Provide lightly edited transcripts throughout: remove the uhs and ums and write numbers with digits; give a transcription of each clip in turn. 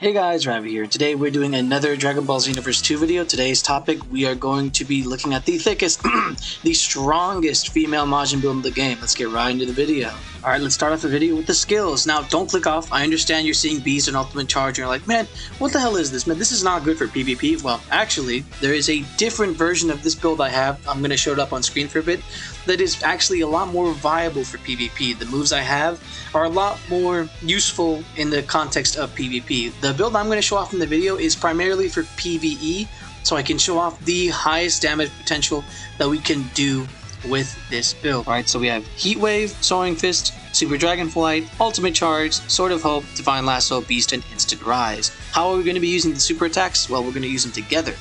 Hey guys, Ravi here. Today we're doing another Dragon Ball Xenoverse 2 video. Today's topic, we are going to be looking at the thickest, the strongest female Majin build in the game. Let's get right into the video. Alright, let's start off the video with the skills. Now, don't click off. I understand you're seeing Beast and Ultimate Charge and you're like, man, what the hell is this? Man, this is not good for PvP. Well, actually, there is a different version of this build I have. I'm going to show it up on screen for a bit. That is actually a lot more viable for PvP. The moves I have are a lot more useful in the context of PvP. The build I'm going to show off in the video is primarily for PvE, so I can show off the highest damage potential that we can do with this build. Alright, so we have Heat Wave, Soaring Fist, Super Dragon Flight, Ultimate Charge, Sword of Hope, Divine Lasso, Beast, and Instant Rise. How are we going to be using the super attacks? Well, we're going to use them together.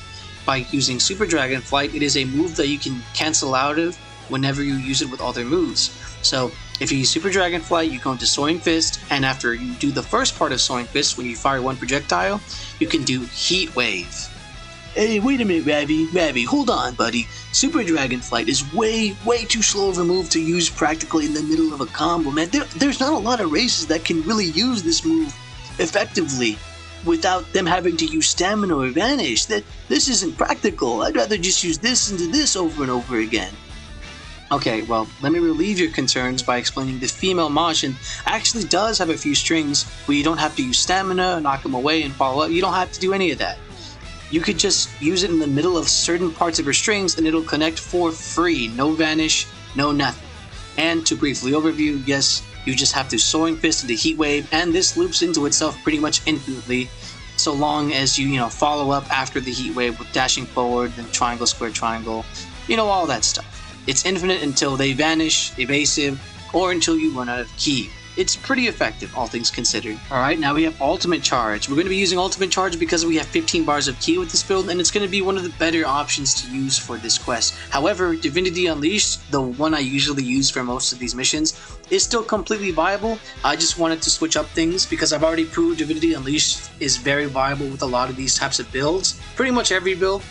By using Super Dragon Flight, it is a move that you can cancel out of whenever you use it with other moves. So if you use Super Dragon Flight, you go into Soaring Fist, and after you do the first part of Soaring Fist, when you fire one projectile, you can do Heat Wave. Hey, wait a minute, Ravi, hold on, buddy. Super Dragon Flight is way too slow of a move to use practically in the middle of a combo, man. There's not a lot of races that can really use this move effectively without them having to use stamina or vanish. This isn't practical. I'd rather just use this into this over and over again. Okay, well, let me relieve your concerns by explaining the female Majin actually does have a few strings where you don't have to use stamina, knock them away, and follow up. You don't have to do any of that. You could just use it in the middle of certain parts of your strings and it'll connect for free. No vanish, no nothing. And to briefly overview, yes, you just have to Soaring Fist into Heat Wave, and this loops into itself pretty much infinitely, so long as you follow up after the Heat Wave with dashing forward, then triangle, square, triangle, all that stuff. It's infinite until they vanish, evasive, or until you run out of ki. It's pretty effective, all things considered. Alright, now we have Ultimate Charge. We're going to be using Ultimate Charge because we have 15 bars of ki with this build, and it's going to be one of the better options to use for this quest. However, Divinity Unleashed, the one I usually use for most of these missions, is still completely viable. I just wanted to switch up things because I've already proved Divinity Unleashed is very viable with a lot of these types of builds. Pretty much every build.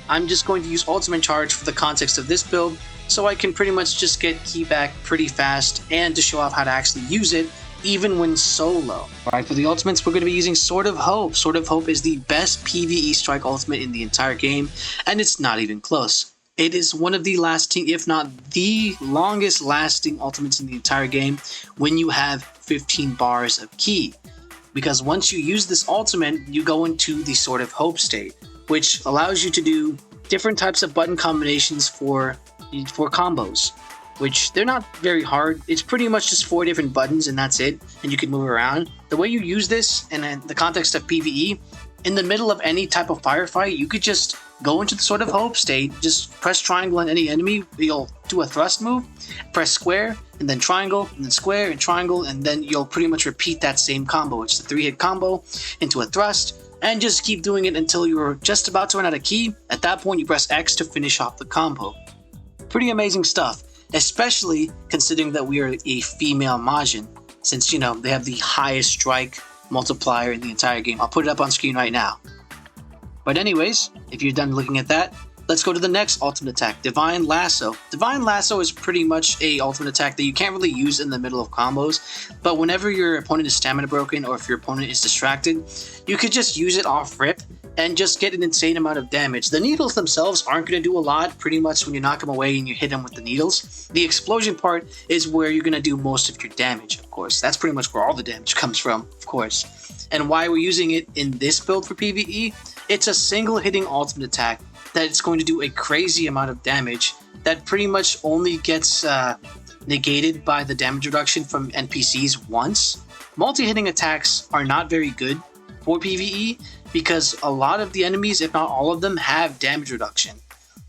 I'm just going to use Ultimate Charge for the context of this build, so I can pretty much just get ki back pretty fast and to show off how to actually use it even when solo. Alright, for the ultimates we're going to be using Sword of Hope. Sword of Hope is the best PvE strike ultimate in the entire game, and it's not even close. It is one of the lasting, if not the longest lasting ultimates in the entire game when you have 15 bars of ki. Because once you use this ultimate, you go into the Sword of Hope state, which allows you to do different types of button combinations for combos, which they're not very hard. It's pretty much just 4 different buttons and that's it, and you can move around. The way you use this in the context of PvE, in the middle of any type of firefight, you could just go into the Sword of Hope state, just press triangle on any enemy, you'll do a thrust move, press square, and then triangle, and then square, and triangle, and then you'll pretty much repeat that same combo. It's a 3-hit combo into a thrust, and just keep doing it until you're just about to run out of ki. At that point, you press X to finish off the combo. Pretty amazing stuff, especially considering that we are a female Majin, since, they have the highest strike multiplier in the entire game. I'll put it up on screen right now. But anyways, if you're done looking at that, let's go to the next ultimate attack, Divine Lasso. Divine Lasso is pretty much a ultimate attack that you can't really use in the middle of combos, but whenever your opponent is stamina broken or if your opponent is distracted, you could just use it off rip and just get an insane amount of damage. The needles themselves aren't going to do a lot, pretty much when you knock them away and you hit them with the needles. The explosion part is where you're going to do most of your damage, of course. That's pretty much where all the damage comes from, of course. And why we're using it in this build for PvE, it's a single hitting ultimate attack that it's going to do a crazy amount of damage that pretty much only gets negated by the damage reduction from NPCs once. Multi-hitting attacks are not very good for PvE because a lot of the enemies, if not all of them, have damage reduction,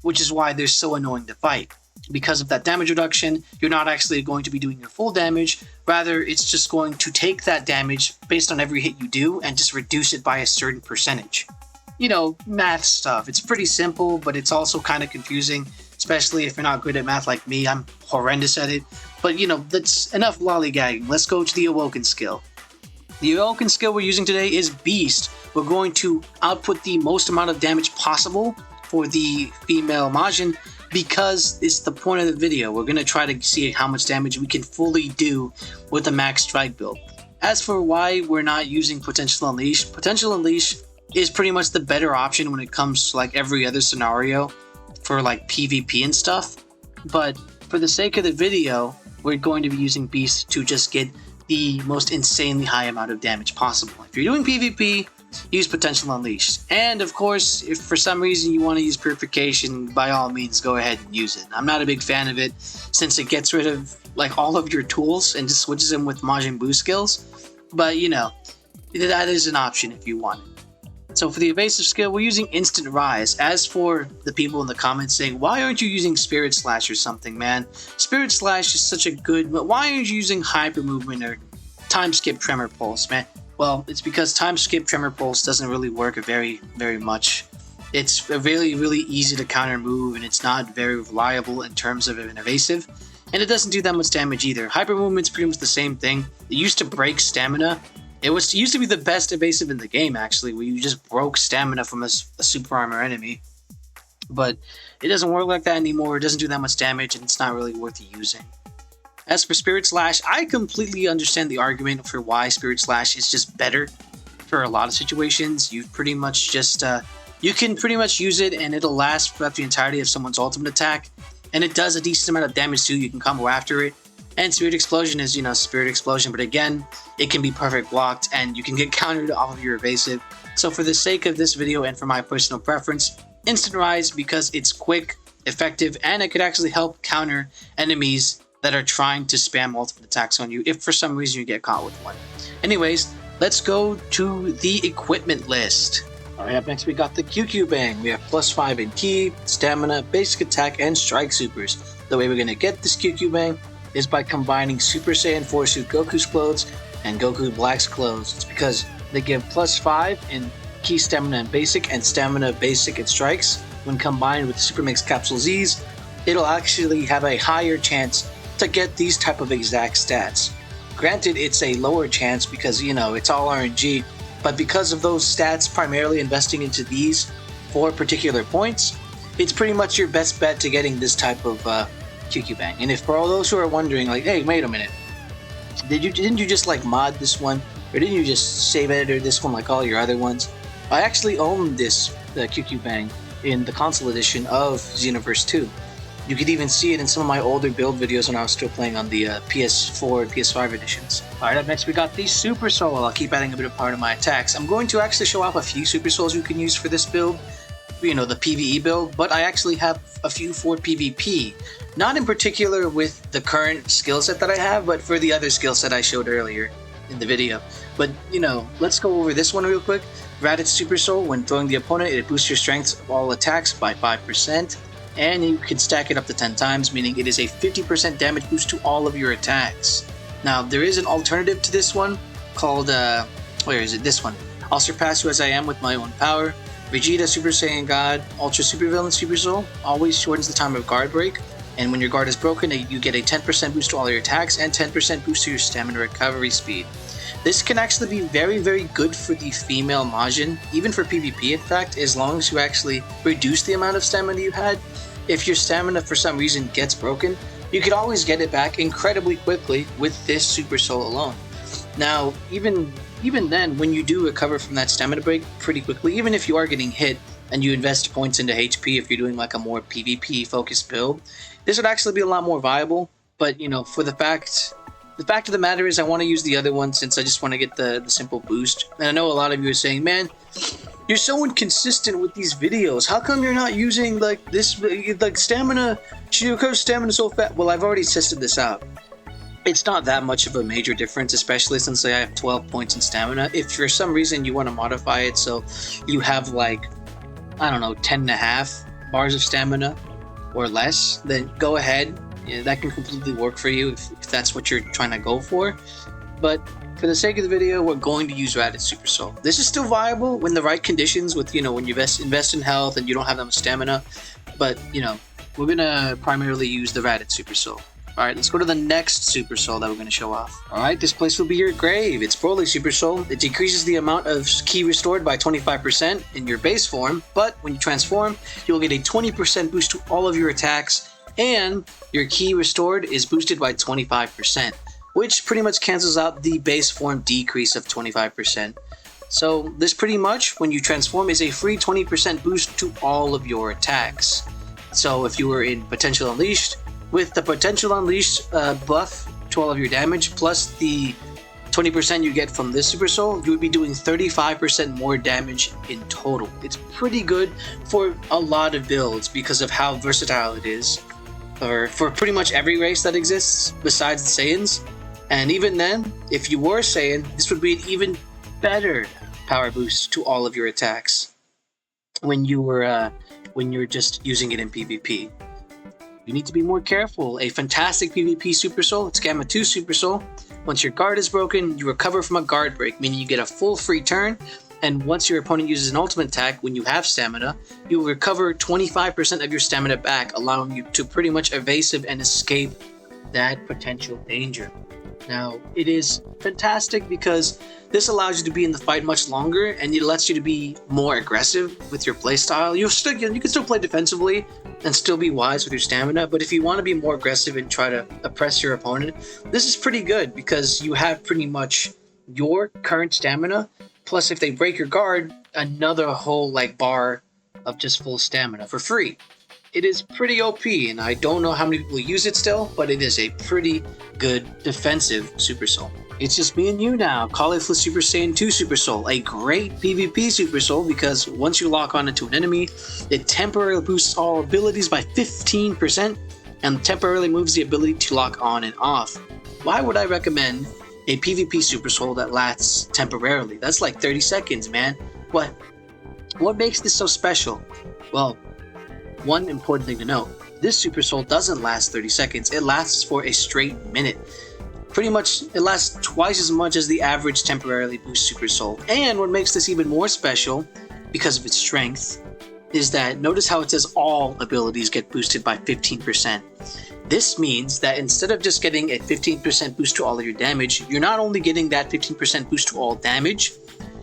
which is why they're so annoying to fight. Because of that damage reduction, you're not actually going to be doing your full damage, rather it's just going to take that damage based on every hit you do and just reduce it by a certain percentage. Math stuff. It's pretty simple, but it's also kind of confusing, especially if you're not good at math like me. I'm horrendous at it. But, that's enough lollygagging. Let's go to the Awoken skill. The Awoken skill we're using today is Beast. We're going to output the most amount of damage possible for the female Majin because it's the point of the video. We're going to try to see how much damage we can fully do with the max strike build. As for why we're not using Potential Unleash is pretty much the better option when it comes to like every other scenario for like PvP and stuff. But for the sake of the video, we're going to be using Beast to just get the most insanely high amount of damage possible. If you're doing PvP, use Potential Unleashed. And of course, if for some reason you want to use Purification, by all means go ahead and use it. I'm not a big fan of it since it gets rid of like all of your tools and just switches them with Majin Buu skills. But you know, that is an option if you want it. So for the evasive skill, we're using Instant Rise. As for the people in the comments saying, why aren't you using Spirit Slash or something, man? Spirit Slash is such a good, but why aren't you using Hyper Movement or Time Skip Tremor Pulse, man? Well, it's because Time Skip Tremor Pulse doesn't really work very much. It's a really easy to counter move, and it's not very reliable in terms of an evasive. And it doesn't do that much damage either. Hyper Movement's pretty much the same thing. It used to break stamina. It used to be the best evasive in the game, actually, where you just broke stamina from a super armor enemy. But it doesn't work like that anymore. It doesn't do that much damage, and it's not really worth using. As for Spirit Slash, I completely understand the argument for why Spirit Slash is just better for a lot of situations. You pretty much just, you can pretty much use it, and it'll last throughout the entirety of someone's ultimate attack. And it does a decent amount of damage too. You can combo after it. And Spirit Explosion is, you know, Spirit Explosion, but again, it can be perfect blocked and you can get countered off of your evasive. So for the sake of this video and for my personal preference, Instant Rise because it's quick, effective, and it could actually help counter enemies that are trying to spam ultimate attacks on you if for some reason you get caught with one. Anyways, let's go to the equipment list. Alright, up next we got the QQ Bang. We have +5 in Ki, Stamina, Basic Attack, and Strike Supers. The way we're going to get this QQ Bang is by combining Super Saiyan 4 Suit Goku's clothes and Goku Black's clothes. It's because they give +5 in Ki, Stamina, and Basic, and Stamina, Basic, and Strikes. When combined with Super Mix Capsule Z's, it'll actually have a higher chance to get these type of exact stats. Granted, it's a lower chance because, you know, it's all RNG, but because of those stats primarily investing into these 4 particular points, it's pretty much your best bet to getting this type of QQ Bang. And if for all those who are wondering, like, hey, wait a minute, didn't you just like mod this one, or didn't you just save editor this one like all your other ones? I actually own the QQ Bang in the console edition of Xenoverse 2. You could even see it in some of my older build videos when I was still playing on the PS4 and PS5 editions. Alright, up next we got the Super Soul. I'll keep adding a bit of power to my attacks. I'm going to actually show off a few Super Souls you can use for this build, you know, the PvE build, but I actually have a few for PvP. Not in particular with the current skill set that I have, but for the other skill set I showed earlier in the video. But, you know, let's go over this one real quick. Raditz Super Soul, when throwing the opponent, it boosts your strength of all attacks by 5. And you can stack it up to 10 times, meaning it is a 50% damage boost to all of your attacks. Now, there is an alternative to this one called, where is it? This one. I'll surpass you as I am with my own power. Vegeta Super Saiyan God, Ultra Super Villain Super Soul, always shortens the time of guard break. And when your guard is broken, you get a 10% boost to all your attacks and 10% boost to your stamina recovery speed. This can actually be very good for the female Majin, even for PvP in fact, as long as you actually reduce the amount of stamina you had. If your stamina for some reason gets broken, you can always get it back incredibly quickly with this Super Soul alone. Now, even then, when you do recover from that stamina break pretty quickly, even if you are getting hit and you invest points into HP if you're doing like a more PvP focused build, this would actually be a lot more viable. But, you know, for the fact of the matter is I want to use the other one since I just want to get the simple boost. And I know a lot of you are saying, man, you're so inconsistent with these videos. How come you're not using like this, like stamina? She recovers stamina so fast. Well, I've already tested this out. It's not that much of a major difference, especially since I have 12 points in stamina. If for some reason you want to modify it so you have like, I don't know, 10.5 bars of stamina or less, then go ahead. Yeah, that can completely work for you if that's what you're trying to go for. But for the sake of the video, we're going to use Raditz Super Soul. This is still viable when the right conditions with, you know, when you invest in health and you don't have that much stamina. But, you know, we're going to primarily use the Raditz Super Soul. Alright, let's go to the next Super Soul that we're going to show off. Alright, this place will be your grave. It's Broly Super Soul. It decreases the amount of Ki restored by 25% in your base form, but when you transform, you'll get a 20% boost to all of your attacks, and your Ki restored is boosted by 25%. which pretty much cancels out the base form decrease of 25%. So this pretty much, when you transform, is a free 20% boost to all of your attacks. So if you were in Potential Unleashed, with the Potential Unleashed buff to all of your damage, plus the 20% you get from this Super Soul, you would be doing 35% more damage in total. It's pretty good for a lot of builds because of how versatile it is, or for pretty much every race that exists besides the Saiyans. And even then, if you were Saiyan, this would be an even better power boost to all of your attacks when you're just using it in PvP. You need to be more careful. A fantastic PvP Super Soul, it's Gamma 2 Super Soul. Once your guard is broken, you recover from a guard break, meaning you get a full free turn, and once your opponent uses an ultimate attack, when you have stamina, you will recover 25% of your stamina back, allowing you to pretty much evasive and escape that potential danger. Now, it is fantastic because this allows you to be in the fight much longer, and it lets you to be more aggressive with your playstyle. You can still play defensively and still be wise with your stamina, but if you want to be more aggressive and try to oppress your opponent, this is pretty good because you have pretty much your current stamina, plus if they break your guard, another whole bar of just full stamina for free. It is pretty OP, and I don't know how many people use it still, but it is a pretty good defensive Super Soul. It's just me and you now. Caulifla Super Saiyan 2 Super Soul, a great PvP Super Soul because once you lock on into an enemy, it temporarily boosts all abilities by 15% and temporarily moves the ability to lock on and off. Why would I recommend a PvP Super Soul that lasts temporarily? That's like 30 seconds, man. What makes this so special? Well, one important thing to note, this Super Soul doesn't last 30 seconds, it lasts for a straight minute. Pretty much, it lasts twice as much as the average temporarily boost Super Soul. And what makes this even more special, because of its strength, is that notice how it says all abilities get boosted by 15%. This means that instead of just getting a 15% boost to all of your damage, you're not only getting that 15% boost to all damage,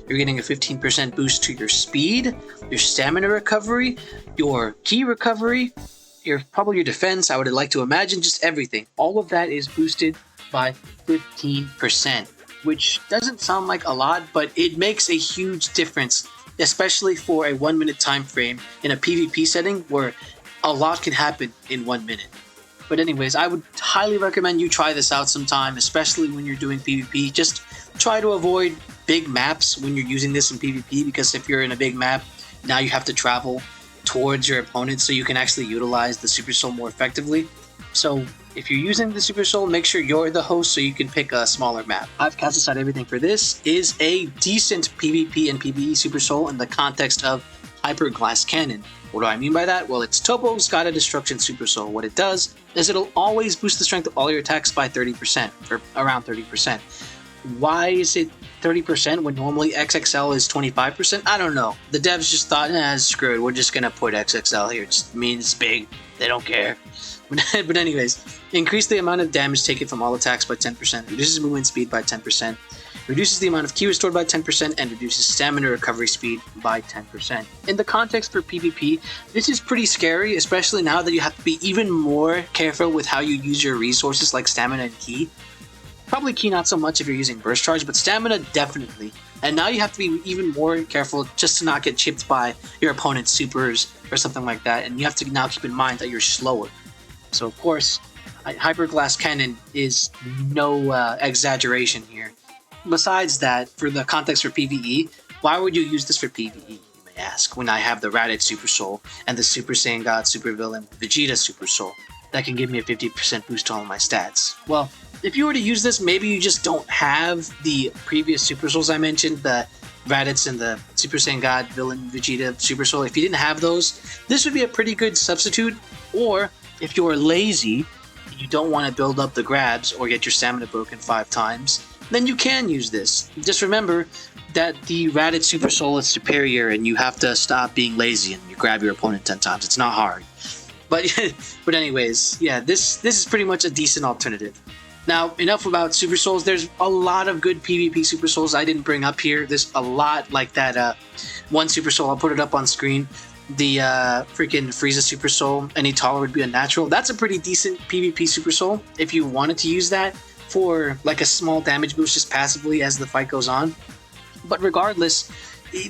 you're getting a 15% boost to your speed, your stamina recovery, your ki recovery, probably your defense, I would like to imagine, just everything. All of that is boosted by 15%, which doesn't sound like a lot, but it makes a huge difference, especially for a 1 minute time frame in a PvP setting where a lot can happen in 1 minute. But anyways, I would highly recommend you try this out sometime, especially when you're doing PvP. Just try to avoid big maps when you're using this in PvP, because if you're in a big map, now you have to travel towards your opponent so you can actually utilize the Super Soul more effectively. So if you're using the Super Soul, make sure you're the host so you can pick a smaller map. I've cast aside everything for this. Is a decent PvP and PvE Super Soul in the context of Hyper Glass Cannon. What do I mean by that? Well, it's Topo's Gotta Destruction Super Soul. What it does is it'll always boost the strength of all your attacks by 30%, or around 30%. Why is it 30% when normally XXL is 25%? I don't know. The devs just thought, screw it, we're just gonna put XXL here. It just means it's big. They don't care. But anyways, increase the amount of damage taken from all attacks by 10%, reduces movement speed by 10%, reduces the amount of ki restored by 10%, and reduces stamina recovery speed by 10%. In the context for PvP, this is pretty scary, especially now that you have to be even more careful with how you use your resources like stamina and ki. Probably ki not so much if you're using burst charge, but stamina definitely. And now you have to be even more careful just to not get chipped by your opponent's supers or something like that, and you have to now keep in mind that you're slower. So of course, Hyper Glass Cannon is no exaggeration here. Besides that, for the context for PvE, why would you use this for PvE, you may ask, when I have the Raditz Super Soul and the Super Saiyan God Super Villain Vegeta Super Soul that can give me a 50% boost to all of my stats? Well, if you were to use this, maybe you just don't have the previous Super Souls I mentioned, the Raditz and the Super Saiyan God Villain Vegeta Super Soul. If you didn't have those, this would be a pretty good substitute. Or if you're lazy, you don't want to build up the grabs or get your stamina broken 5 times, then you can use this. Just remember that the Raditz Super Soul is superior and you have to stop being lazy and you grab your opponent 10 times. It's not hard. But anyways, yeah, this is pretty much a decent alternative. Now, enough about Super Souls. There's a lot of good PvP Super Souls I didn't bring up here. There's a lot like that one Super Soul. I'll put it up on screen. The freaking Frieza Super Soul. Any taller would be unnatural. That's a pretty decent PvP Super Soul. If you wanted to use that for like a small damage boost just passively as the fight goes on. But regardless,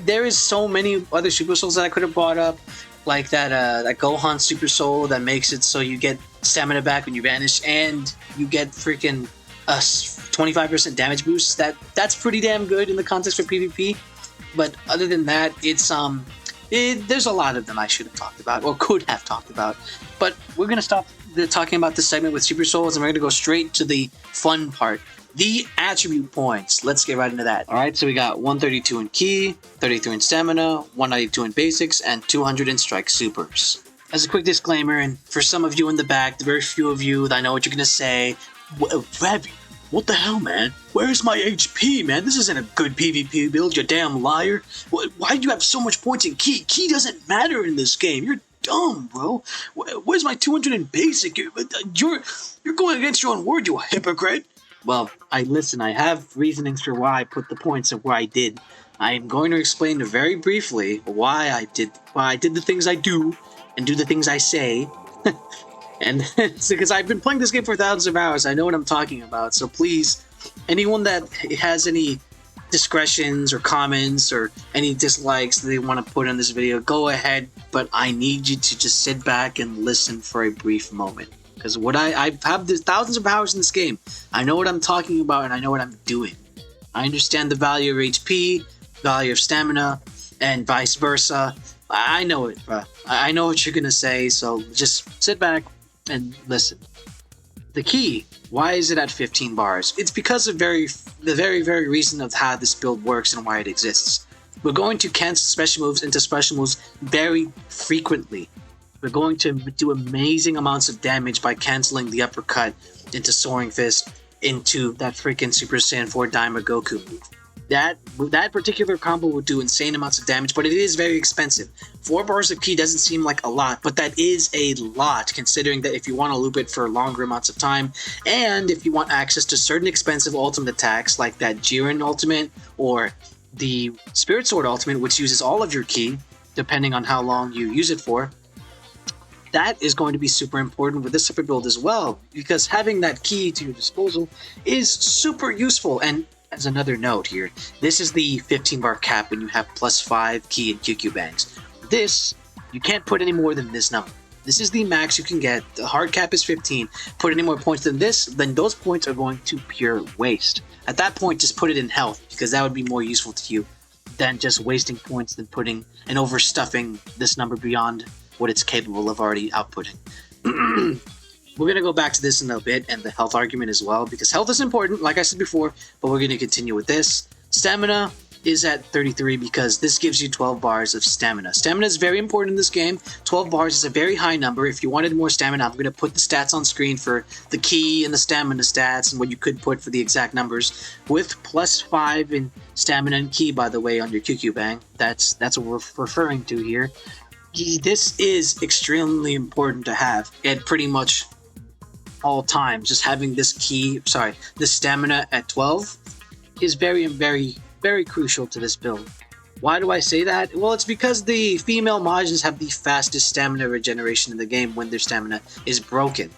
there is so many other Super Souls that I could have brought up, like that Gohan Super Soul that makes it so you get stamina back when you vanish, and you get freaking 25% damage boost. That's pretty damn good in the context for PvP. But other than that, it's there's a lot of them I should have talked about or could have talked about. But we're gonna stop talking about this segment with Super Souls, and we're gonna go straight to the fun part. The attribute points. Let's get right into that. Alright, so we got 132 in Ki, 33 in Stamina, 192 in Basics, and 200 in Strike Supers. As a quick disclaimer, and for some of you in the back, the very few of you that I know what you're gonna say, Ravi, what the hell, man? Where's my HP, man? This isn't a good PvP build, you damn liar. Why do you have so much points in Ki? Ki doesn't matter in this game. You're dumb, bro. Where's my 200 in Basic? You're going against your own word, you hypocrite. Well, I have reasonings for why I put the points of where I did. I am going to explain very briefly why I did the things I do and do the things I say. And it's because I've been playing this game for thousands of hours. I know what I'm talking about. So please, anyone that has any discretions or comments or any dislikes that they want to put in this video, go ahead. But I need you to just sit back and listen for a brief moment. Because I have thousands of hours in this game. I know what I'm talking about and I know what I'm doing. I understand the value of HP, value of stamina, and vice versa. I know it, bro. I know what you're gonna say, so just sit back and listen. The Ki, why is it at 15 bars? It's because of the very reason of how this build works and why it exists. We're going to cancel special moves into special moves very frequently. We're going to do amazing amounts of damage by canceling the uppercut into Soaring Fist into that freaking Super Saiyan 4 Daima Goku move. That particular combo will do insane amounts of damage, but it is very expensive. 4 bars of Ki doesn't seem like a lot, but that is a lot considering that if you want to loop it for longer amounts of time, and if you want access to certain expensive ultimate attacks like that Jiren ultimate or the Spirit Sword ultimate, which uses all of your Ki, depending on how long you use it for. That is going to be super important with this type of build as well, because having that Ki to your disposal is super useful. And as another note here, this is the 15 bar cap when you have +5 Ki and QQ bangs. This, you can't put any more than this number. This is the max you can get. The hard cap is 15. Put any more points than this, then those points are going to pure waste. At that point, just put it in health, because that would be more useful to you than just wasting points than putting and overstuffing this number beyond what it's capable of already outputting. We're going to go back to this in a bit and the health argument as well, because health is important, like I said before, but we're going to continue with this. Stamina is at 33 because this gives you 12 bars of stamina. Stamina is very important in this game. 12 bars is a very high number. If you wanted more stamina, I'm going to put the stats on screen for the Ki and the stamina stats and what you could put for the exact numbers. With +5 in stamina and Ki, by the way, on your QQ bang. That's what we're referring to here. This is extremely important to have at pretty much all times. Just having this this stamina at 12 is very, very, very crucial to this build. Why do I say that? Well, it's because the female Majins have the fastest stamina regeneration in the game when their stamina is broken.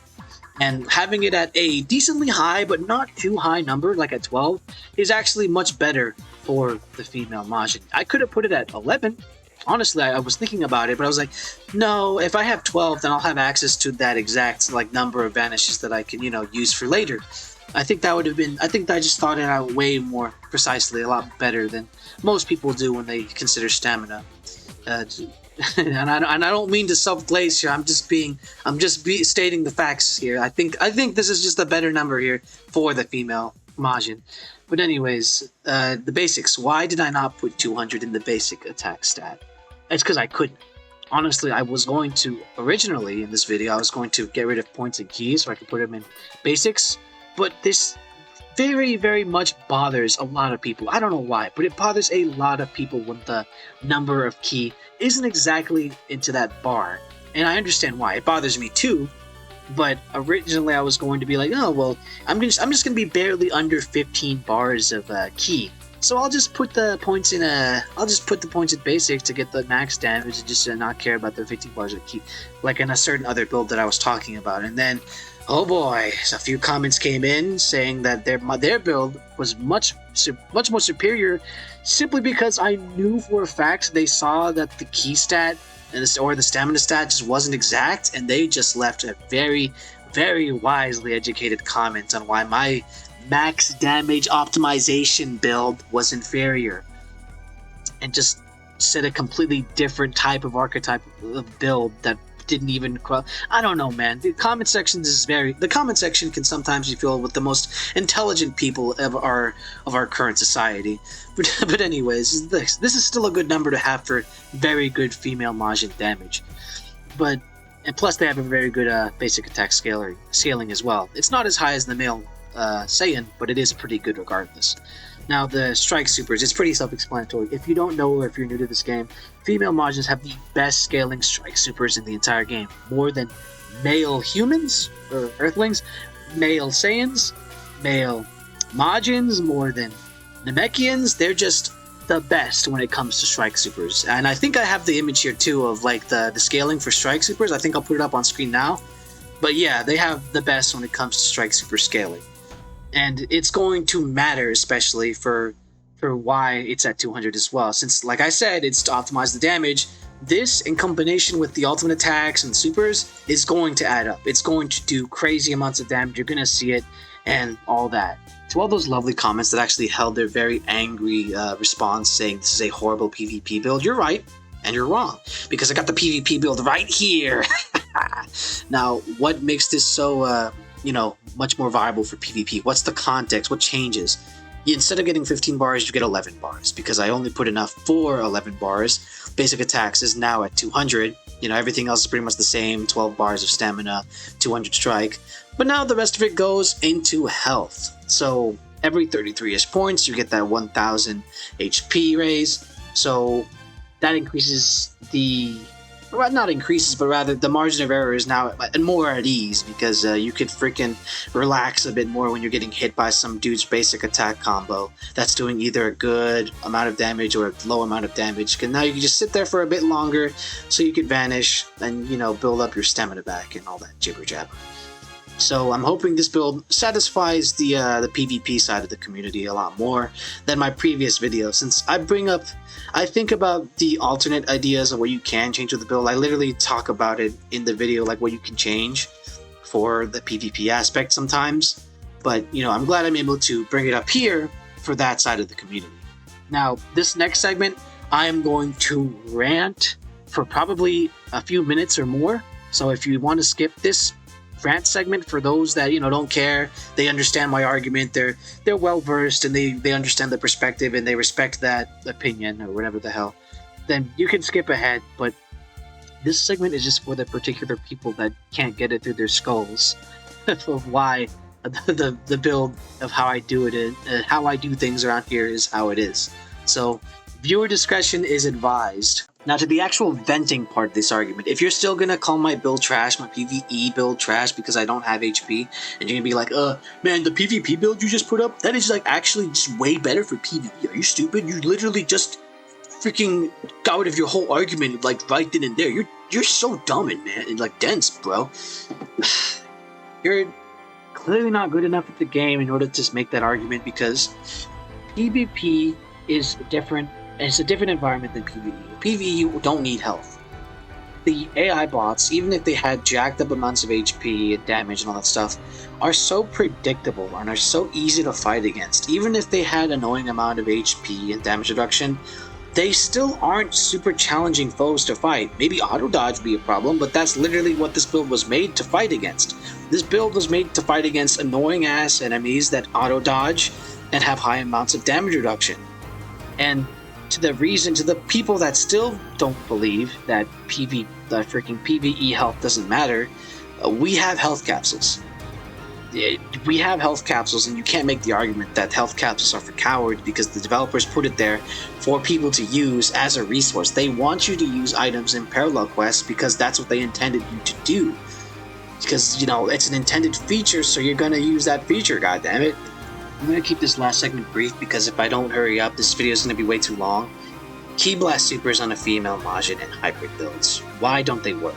And having it at a decently high, but not too high number, like at 12, is actually much better for the female Majin. I could have put it at 11. Honestly, I was thinking about it, but I was like, no, if I have 12, then I'll have access to that exact number of vanishes that I can, use for later. I think that would have been, I just thought it out way more precisely, a lot better than most people do when they consider stamina. And I don't mean to self-glaze here. I'm just stating the facts here. I think this is just a better number here for the female Majin. But anyways, the basics. Why did I not put 200 in the basic attack stat? It's because I couldn't. Honestly, I was going to, originally in this video, I was going to get rid of points and keys so I could put them in basics. But this very, very much bothers a lot of people. I don't know why, but it bothers a lot of people when the number of Ki isn't exactly into that bar. And I understand why. It bothers me too. But originally I was going to be like, oh, well, I'm just going to be barely under 15 bars of Ki. So I'll just put the points in basic to get the max damage and just not care about the 15 bars of Ki, like in a certain other build that I was talking about. And then Oh boy, so a few comments came in saying that their build was much more superior, simply because I knew for a fact they saw that the key stat or the stamina stat just wasn't exact, and they just left a very wisely educated comment on why my max damage optimization build was inferior, and just said a completely different type of archetype of build that didn't even I don't know, man. The comment section can sometimes be filled with the most intelligent people of our current society. But anyways, this is still a good number to have for very good female Majin damage. And plus they have a very good basic attack scaling as well. It's not as high as the male Saiyan, but it is pretty good regardless. Now, the Strike Supers, it's pretty self-explanatory. If you don't know, or if you're new to this game, female Majins have the best scaling Strike Supers in the entire game. More than male humans, or Earthlings, male Saiyans, male Majins, more than Namekians. They're just the best when it comes to Strike Supers. And I think I have the image here, too, of like the scaling for Strike Supers. I think I'll put it up on screen now. But yeah, they have the best when it comes to Strike Super scaling. And it's going to matter, especially for why it's at 200 as well. Since, like I said, it's to optimize the damage. This, in combination with the ultimate attacks and supers, is going to add up. It's going to do crazy amounts of damage. You're going to see it and all that. To all those lovely comments that actually held their very angry response saying this is a horrible PvP build, you're right. And you're wrong. Because I got the PvP build right here. Now, what makes this so... much more viable for PvP? What's the context? What changes? Instead of getting 15 bars, you get 11 bars, because I only put enough for 11 bars. Basic attacks is now at 200. Everything else is pretty much the same. 12 bars of stamina, 200 strike. But now the rest of it goes into health. So every 33-ish points, you get that 1000 HP raise. So that increases not increases, but rather the margin of error is now more at ease, because you could freaking relax a bit more when you're getting hit by some dude's basic attack combo that's doing either a good amount of damage or a low amount of damage. Because now you can just sit there for a bit longer so you could vanish and, build up your stamina back and all that jibber jabber. So I'm hoping this build satisfies the PvP side of the community a lot more than my previous video, since I think about the alternate ideas of what you can change with the build. I literally talk about it in the video, like what you can change for the PvP aspect sometimes. But, I'm glad I'm able to bring it up here for that side of the community. Now, this next segment, I am going to rant for probably a few minutes or more. So if you want to skip this rant segment, for those that don't care, they understand my argument, they're well versed, and they understand the perspective and they respect that opinion or whatever the hell, then you can skip ahead. But this segment is just for the particular people that can't get it through their skulls of why the build of how I do it and how I do things around here is how it is. So viewer discretion is advised. Now, to the actual venting part of this argument, if you're still gonna call my build trash, my PvE build trash because I don't have HP, and you're gonna be like, man, the PvP build you just put up, that is actually just way better for PvE. Are you stupid? You literally just freaking got rid of your whole argument right then and there. You're so dumb and dense, bro. You're clearly not good enough at the game in order to just make that argument, because PvP is different. And it's a different environment than PvE. PvE, you don't need health. The AI bots, even if they had jacked up amounts of HP and damage and all that stuff, are so predictable and are so easy to fight against. Even if they had an annoying amount of HP and damage reduction, they still aren't super challenging foes to fight. Maybe auto dodge would be a problem, but that's literally what this build was made to fight against. This build was made to fight against annoying ass enemies that auto dodge and have high amounts of damage reduction. And to the people that still don't believe that freaking PvE health doesn't matter, we have health capsules. We have health capsules, and you can't make the argument that health capsules are for cowards, because the developers put it there for people to use as a resource. They want you to use items in parallel quests because that's what they intended you to do. Because, it's an intended feature, so you're gonna use that feature, goddammit. I'm going to keep this last segment brief, because if I don't hurry up, this video is going to be way too long. Ki Blast Supers on a female Majin and hybrid builds. Why don't they work?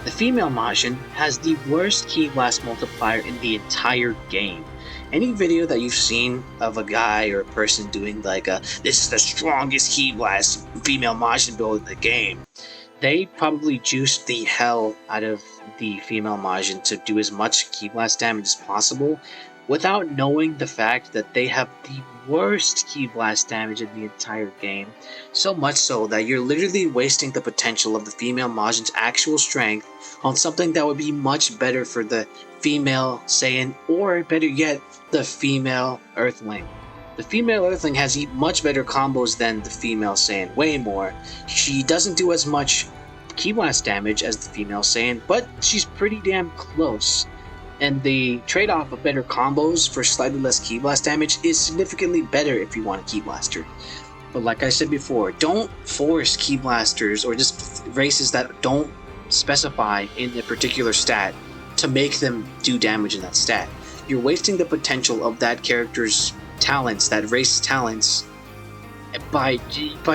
The female Majin has the worst Ki Blast multiplier in the entire game. Any video that you've seen of a guy or a person doing like this is the strongest Ki Blast female Majin build in the game, they probably juiced the hell out of the female Majin to do as much Ki Blast damage as possible without knowing the fact that they have the worst Ki Blast damage in the entire game. So much so that you're literally wasting the potential of the female Majin's actual strength on something that would be much better for the female Saiyan, or better yet, the female Earthling. The female Earthling has much better combos than the female Saiyan, way more. She doesn't do as much Ki Blast damage as the female Saiyan, but she's pretty damn close. And the trade-off of better combos for slightly less Ki Blast damage is significantly better if you want a Ki Blaster. But like I said before, don't force Ki Blasters or just races that don't specify in a particular stat to make them do damage in that stat. You're wasting the potential of that character's talents, that race's talents, by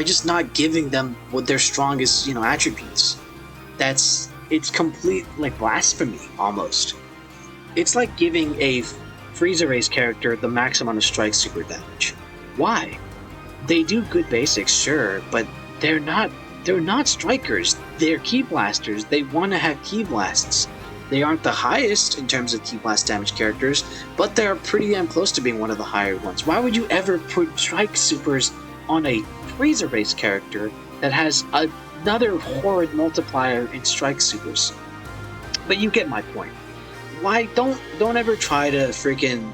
just not giving them what their strongest, attributes. It's complete like blasphemy almost. It's like giving a Frieza race character the max amount of strike super damage. Why? They do good basics, sure, but they're not strikers. They're Ki Blasters. They want to have Ki Blasts. They aren't the highest in terms of Ki Blast damage characters, but they're pretty damn close to being one of the higher ones. Why would you ever put strike supers on a Frieza race character that has another horrid multiplier in strike supers? But you get my point. Why don't ever try to freaking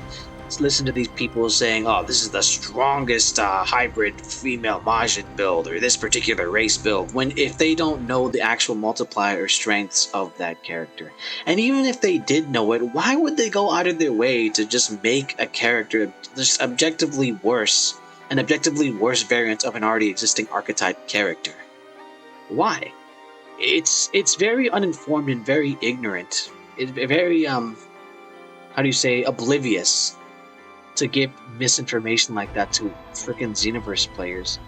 listen to these people saying, oh, this is the strongest hybrid female Majin build, or this particular race build, when if they don't know the actual multiplier strengths of that character. And even if they did know it, why would they go out of their way to just make a character just an objectively worse variant of an already existing archetype character? Why? It's very uninformed and very ignorant. It's very oblivious to give misinformation like that to freaking Xenoverse players.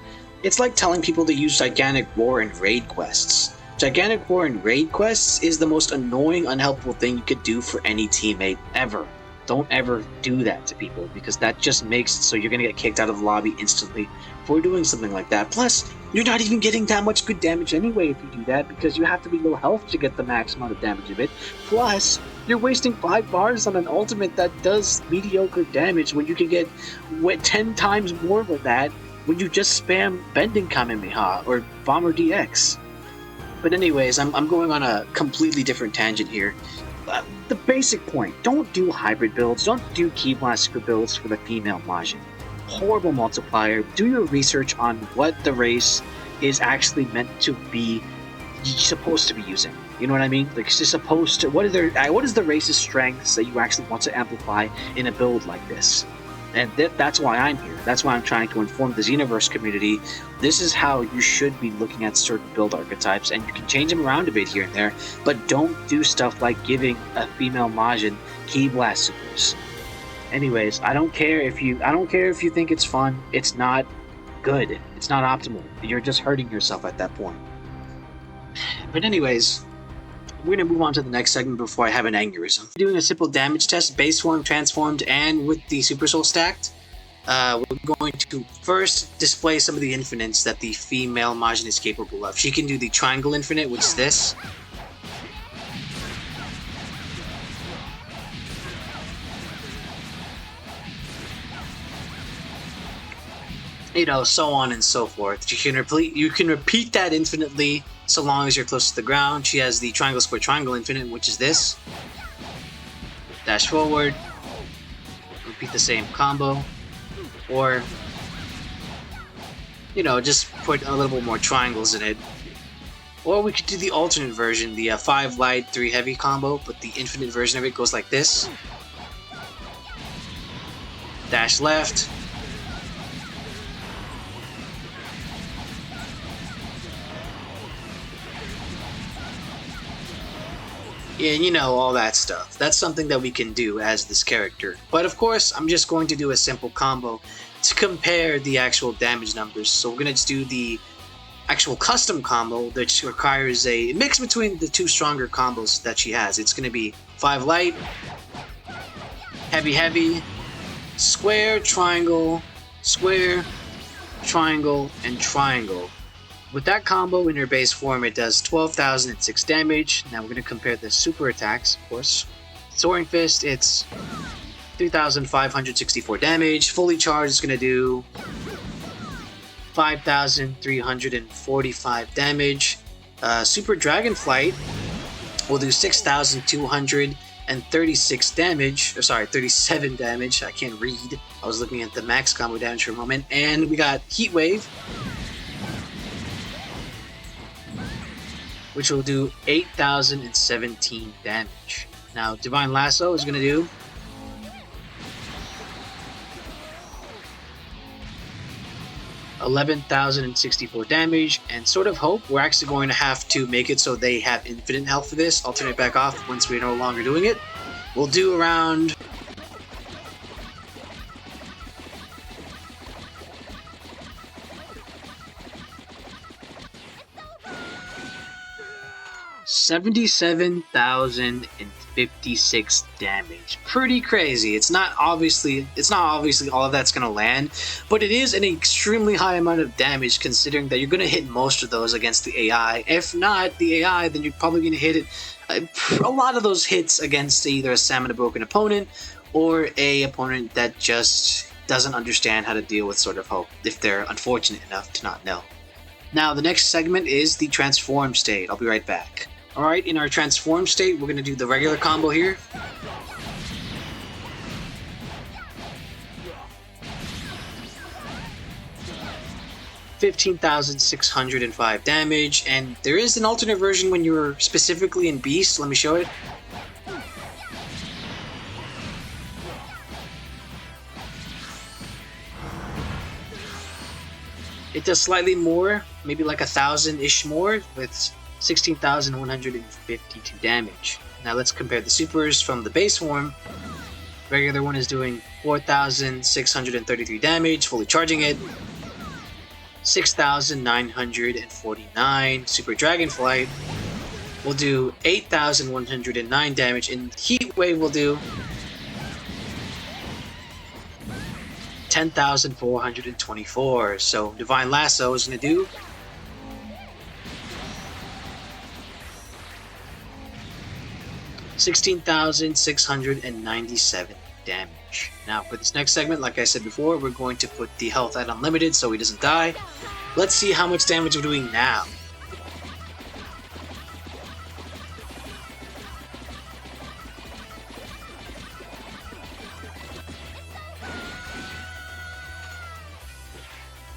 It's like telling people to use Gigantic War in raid quests. Gigantic War in raid quests is the most annoying, unhelpful thing you could do for any teammate ever. Don't ever do that to people, because that just makes it so you're gonna get kicked out of the lobby instantly for doing something like that. Plus, you're not even getting that much good damage anyway if you do that, because you have to be low health to get the max amount of damage of it. Plus, you're wasting 5 bars on an ultimate that does mediocre damage when you can get 10 times more of that when you just spam Bending Kamehameha or Bomber DX. But anyways, I'm going on a completely different tangent here. The basic point, don't do hybrid builds, don't do Ki Blast builds for the female Majin. Horrible multiplier. Do your research on what the race is actually meant to be supposed to be using. You know what I mean? Like, it's supposed to, what is the race's strengths that you actually want to amplify in a build like this? And that's why I'm here. That's why I'm trying to inform the Xenoverse community. This is how you should be looking at certain build archetypes, and you can change them around a bit here and there, but don't do stuff like giving a female Majin Ki Blast supers. Anyways, I don't care if you think it's fun. It's not good. It's not optimal. You're just hurting yourself at that point. But anyways, we're going to move on to the next segment before I have an aneurysm. Doing a simple damage test, base form, transformed, and with the Super Soul stacked. We're going to first display some of the infinites that the female Majin is capable of. She can do the triangle infinite, which is this. So on and so forth. You can repeat that infinitely so long as you're close to the ground. She has the triangle square triangle infinite, which is this. Dash forward, repeat the same combo, or just put a little bit more triangles in it. Or we could do the alternate version, the 5 light 3 heavy combo, but the infinite version of it goes like this. Dash left, and all that stuff. That's something that we can do as this character. But of course, I'm just going to do a simple combo to compare the actual damage numbers. So we're going to just do the actual custom combo, which requires a mix between the two stronger combos that she has. It's going to be 5 light, heavy heavy, square, triangle, square, triangle, and triangle. With that combo in her base form, it does 12,006 damage. Now we're going to compare the super attacks, of course. Soaring Fist, it's 3,564 damage. Fully charged is going to do 5,345 damage. Super Dragon Flight will do 6,236 damage. Or sorry, 37 damage. I can't read. I was looking at the max combo damage for a moment. And we got Heat Wave, which will do 8,017 damage. Now, Divine Lasso is going to do 11,064 damage, and Sword of Hope, we're actually going to have to make it so they have infinite health for this. I'll turn it back off once we're no longer doing it. We'll do around 77,056 damage. Pretty crazy. It's not obviously all of that's gonna land, but it is an extremely high amount of damage considering that you're gonna hit most of those against the AI. If not the AI, then you're probably gonna hit it a lot of those hits against either a stamina broken opponent or a opponent that just doesn't understand how to deal with Sword of Hope if they're unfortunate enough to not know. Now the next segment is the transform state. I'll be right back. Alright, in our transform state, we're going to do the regular combo here. $15,605 damage, and there is an alternate version when you're specifically in Beast. Let me show it. It does slightly more, maybe like 1,000-ish more, with 16,152 damage. Now let's compare the supers from the base form. Regular one is doing 4,633 damage, fully charging it. 6,949. Super Dragonflight will do 8,109 damage, and Heat Wave will do 10,424. So Divine Lasso is going to do 16,697 damage. Now for this next segment, like I said before, we're going to put the health at unlimited so he doesn't die. Let's see how much damage we're doing now.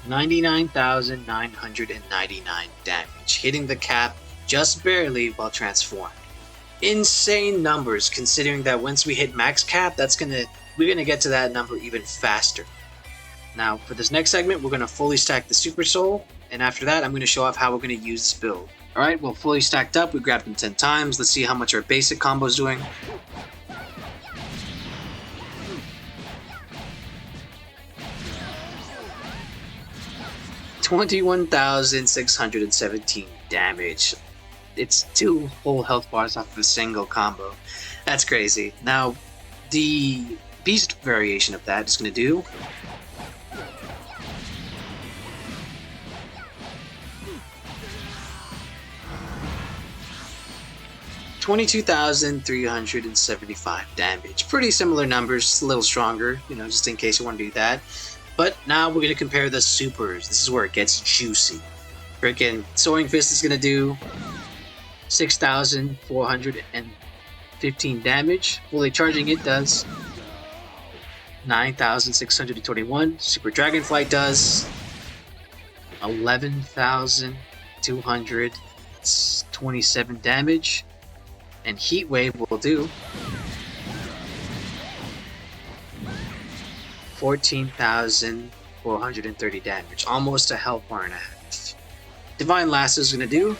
$99,999 damage, hitting the cap just barely while transformed. Insane numbers considering that once we hit max cap, we're gonna get to that number even faster. Now for this next segment, we're gonna fully stack the Super Soul, and after that I'm gonna show off how we're gonna use this build. Alright, well, fully stacked up, we grabbed them 10 times. Let's see how much our basic combo is doing. $21,617 damage. It's 2 full health bars off of a single combo. That's crazy. Now, the Beast variation of that is going to do 22,375 damage. Pretty similar numbers, a little stronger, just in case you want to do that. But now we're going to compare the supers. This is where it gets juicy. Freaking Soaring Fist is going to do 6,415 damage. Fully charging it does 9,621. Super Dragonflight does 11,227 damage. And Heat Wave will do 14,430 damage. Almost a health bar and a half. Divine Lasso is going to do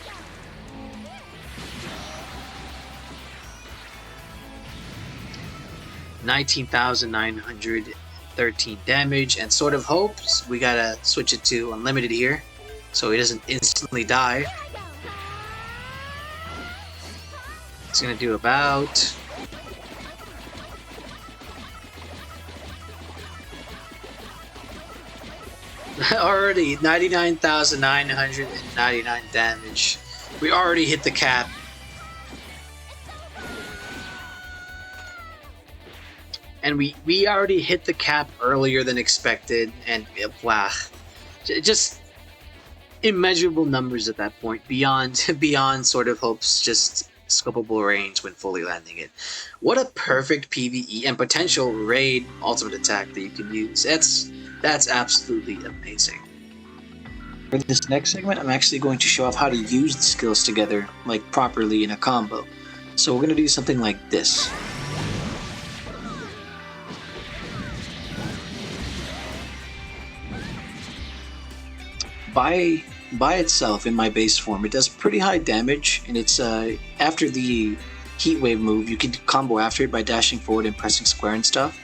19,913 damage, and Sword of Hope, we gotta switch it to unlimited here. so he doesn't instantly die. It's gonna do about... already 99,999 damage. We already hit the cap. And we already hit the cap earlier than expected, and wow, just immeasurable numbers at that point, beyond sort of Hope's just scopable range when fully landing it. What a perfect PvE and potential raid ultimate attack that you can use. That's absolutely amazing. For this next segment, I'm actually going to show off how to use the skills together, like properly in a combo. So we're going to do something like this. By itself, in my base form, it does pretty high damage, and it's after the heat wave move, you can combo after it by dashing forward and pressing square and stuff.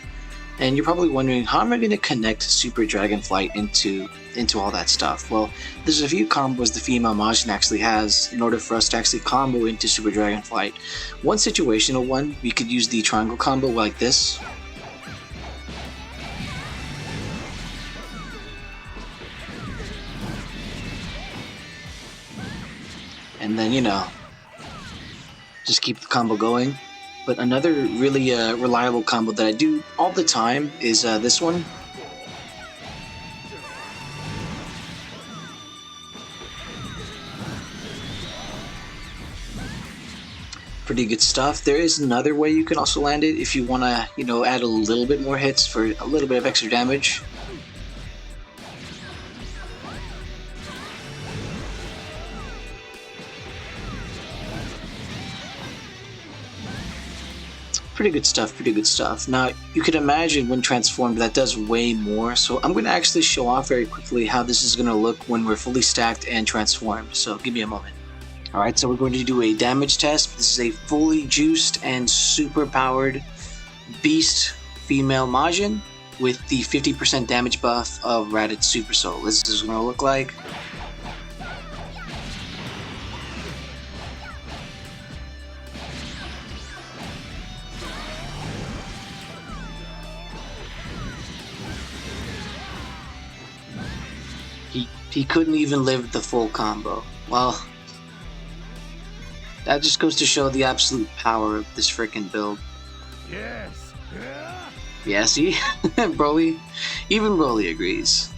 And you're probably wondering, how am I going to connect Super Dragon Flight into all that stuff? Well, there's a few combos the female Majin actually has in order for us to actually combo into Super Dragon Flight. One situational one, we could use the triangle combo like this. And then, you know, just keep the combo going. But another really reliable combo that I do all the time is this one. Pretty good stuff. There is another way you can also land it if you want to, you know, add a little bit more hits for a little bit of extra damage. Pretty good stuff, pretty good stuff. Now, you can imagine when transformed that does way more, so I'm going to actually show off very quickly how this is going to look when we're fully stacked and transformed, so give me a moment. Alright, so we're going to do a damage test. This is a fully juiced and super powered beast female Majin with the 50% damage buff of Raditz Super Soul. This is going to look like. He couldn't even live the full combo. Well, that just goes to show the absolute power of this freaking build. Yes. Yeah, see? Broly, even Broly agrees.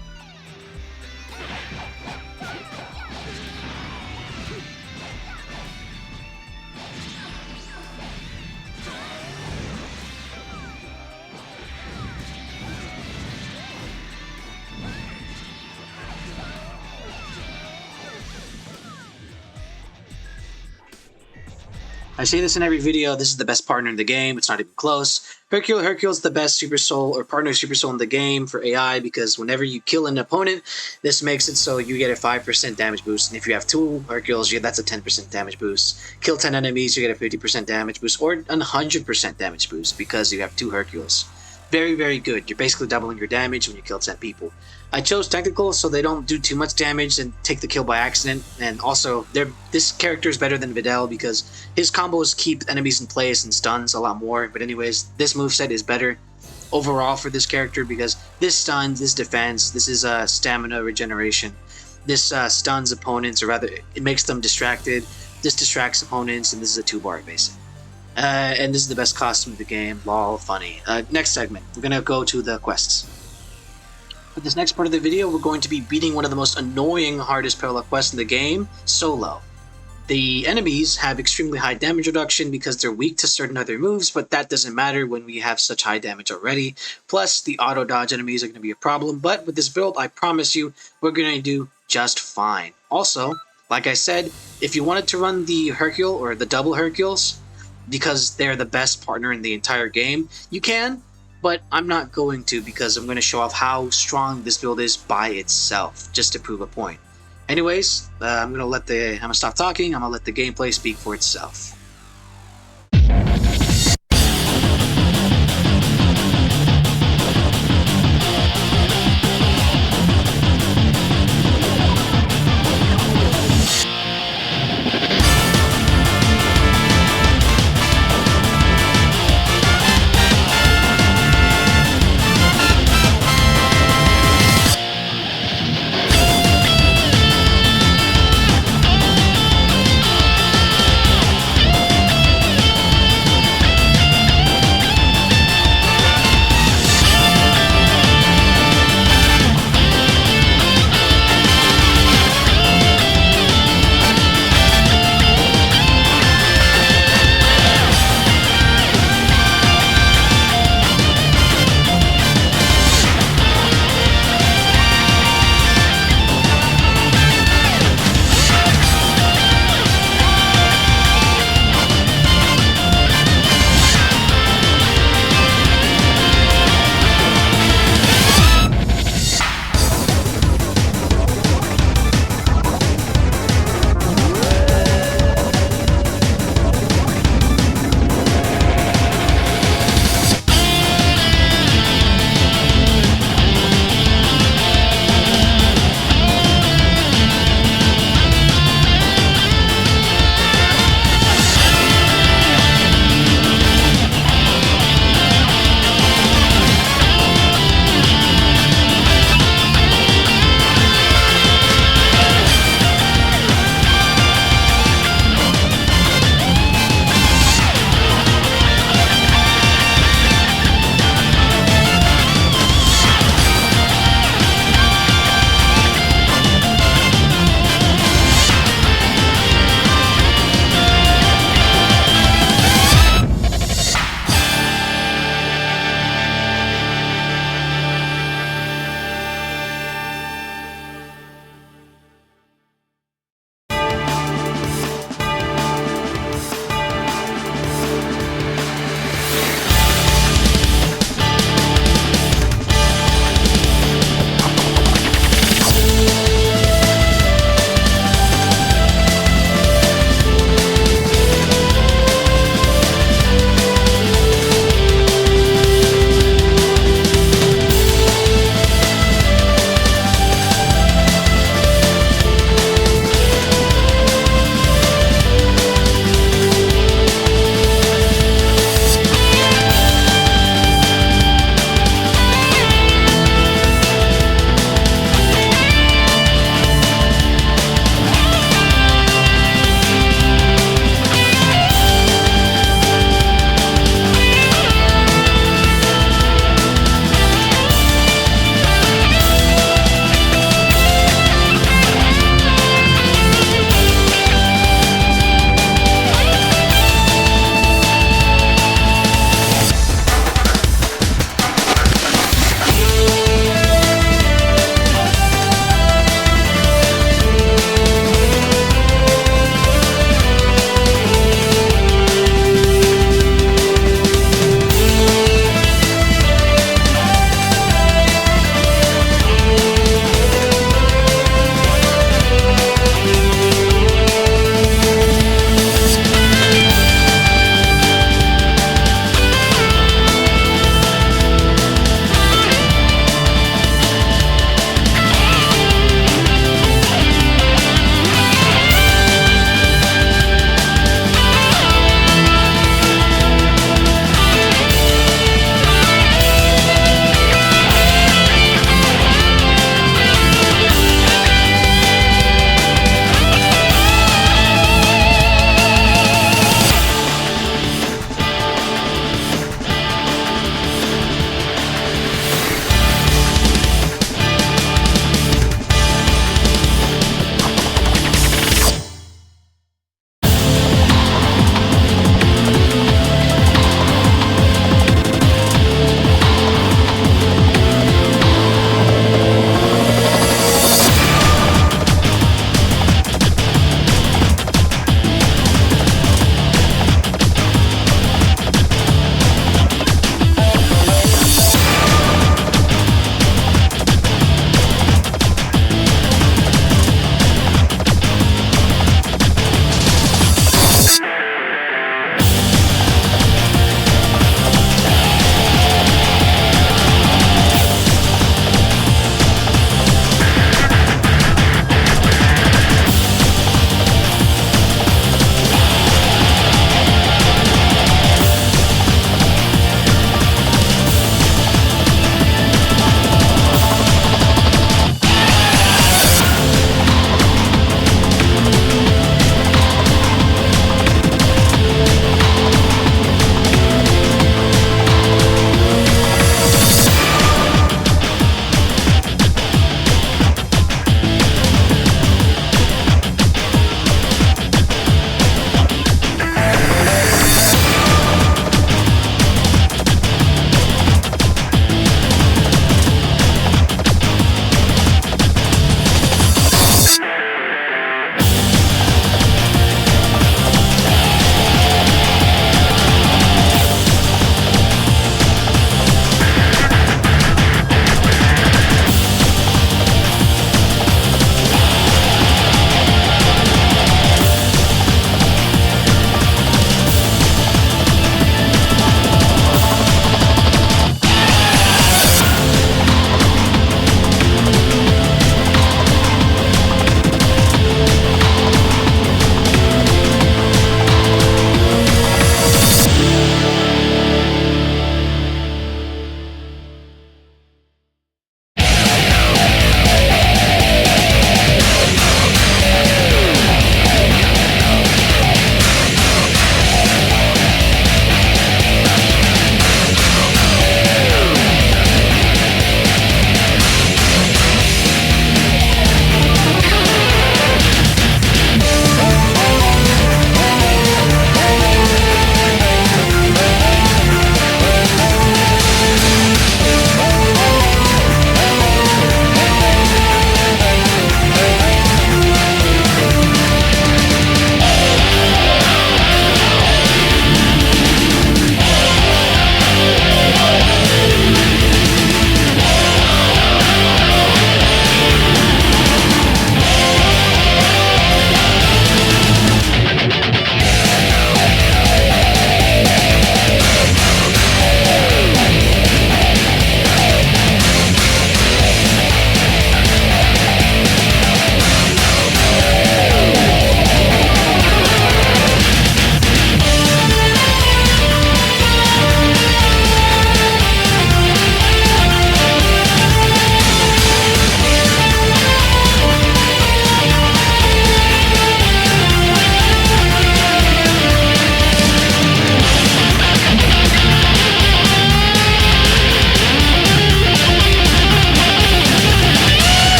I say this in every video, this is the best partner in the game, it's not even close. Hercule's the best Super Soul or partner Super Soul in the game for AI because whenever you kill an opponent, this makes it so you get a 5% damage boost. And if you have 2 Hercules, that's a 10% damage boost. Kill 10 enemies, you get a 50% damage boost or a 100% damage boost because you have 2 Hercules. Very, very good. You're basically doubling your damage when you kill 10 people. I chose technical so they don't do too much damage and take the kill by accident. And also, this character is better than Videl because his combos keep enemies in place and stuns a lot more. But anyways, this moveset is better overall for this character because this stuns, this defense, this is stamina regeneration. This stuns opponents, or rather, it makes them distracted. This distracts opponents, and this is a 2-bar basic. And this is the best costume in the game. Lol, funny. Next segment, we're going to go to the quests. For this next part of the video, we're going to be beating one of the most annoying hardest parallel quests in the game, solo. The enemies have extremely high damage reduction because they're weak to certain other moves, but that doesn't matter when we have such high damage already. Plus, the auto-dodge enemies are going to be a problem, but with this build, I promise you, we're going to do just fine. Also, like I said, if you wanted to run the Hercule or the double Hercules, because they're the best partner in the entire game, you can, but I'm not going to because I'm going to show off how strong this build is by itself, just to prove a point. Anyways, I'm gonna stop talking, I'm gonna let the gameplay speak for itself.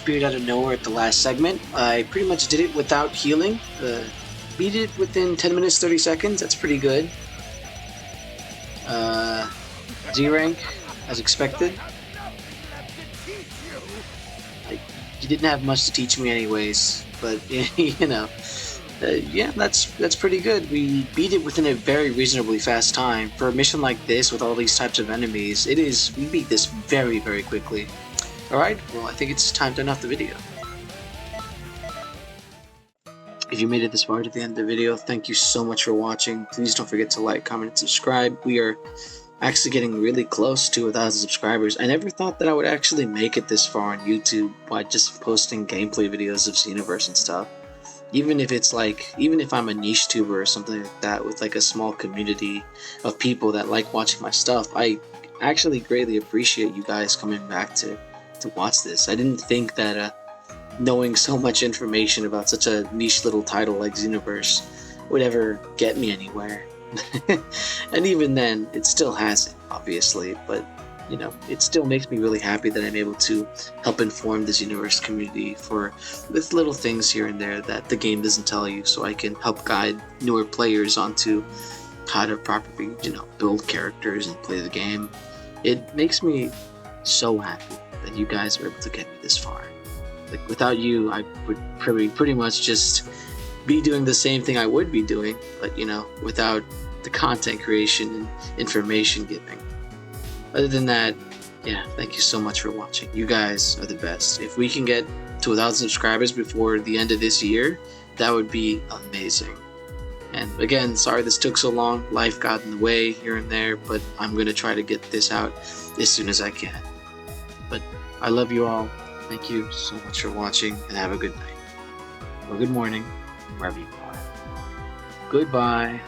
appeared out of nowhere at the last segment. I pretty much did it without healing. Beat it within 10 minutes 30 seconds. That's pretty good. Z rank, as expected. You didn't have much to teach me anyways, but you know, yeah, that's pretty good. We beat it within a very reasonably fast time. For a mission like this with all these types of enemies, we beat this very, very quickly. Alright, well I think it's time to end off the video. If you made it this far to the end of the video, thank you so much for watching. Please don't forget to like, comment, and subscribe. We are actually getting really close to 1,000 subscribers. I never thought that I would actually make it this far on YouTube by just posting gameplay videos of Xenoverse and stuff. Even if I'm a niche tuber or something like that with like a small community of people that like watching my stuff, I actually greatly appreciate you guys coming back to watch this. I didn't think that knowing so much information about such a niche little title like Xenoverse would ever get me anywhere. And even then, it still hasn't, obviously, but you know, it still makes me really happy that I'm able to help inform the Xenoverse community with little things here and there that the game doesn't tell you, so I can help guide newer players onto how to properly, you know, build characters and play the game. It makes me so happy that you guys were able to get me this far. Like, without you, I would pretty much just be doing the same thing I would be doing, but you know, without the content creation and information giving. Other than that, yeah, thank you so much for watching. You guys are the best. If we can get to 1,000 subscribers before the end of this year, that would be amazing. And again, sorry this took so long. Life got in the way here and there, but I'm going to try to get this out as soon as I can. But I love you all. Thank you so much for watching, and have a good night. Or good morning, wherever you are. Goodbye.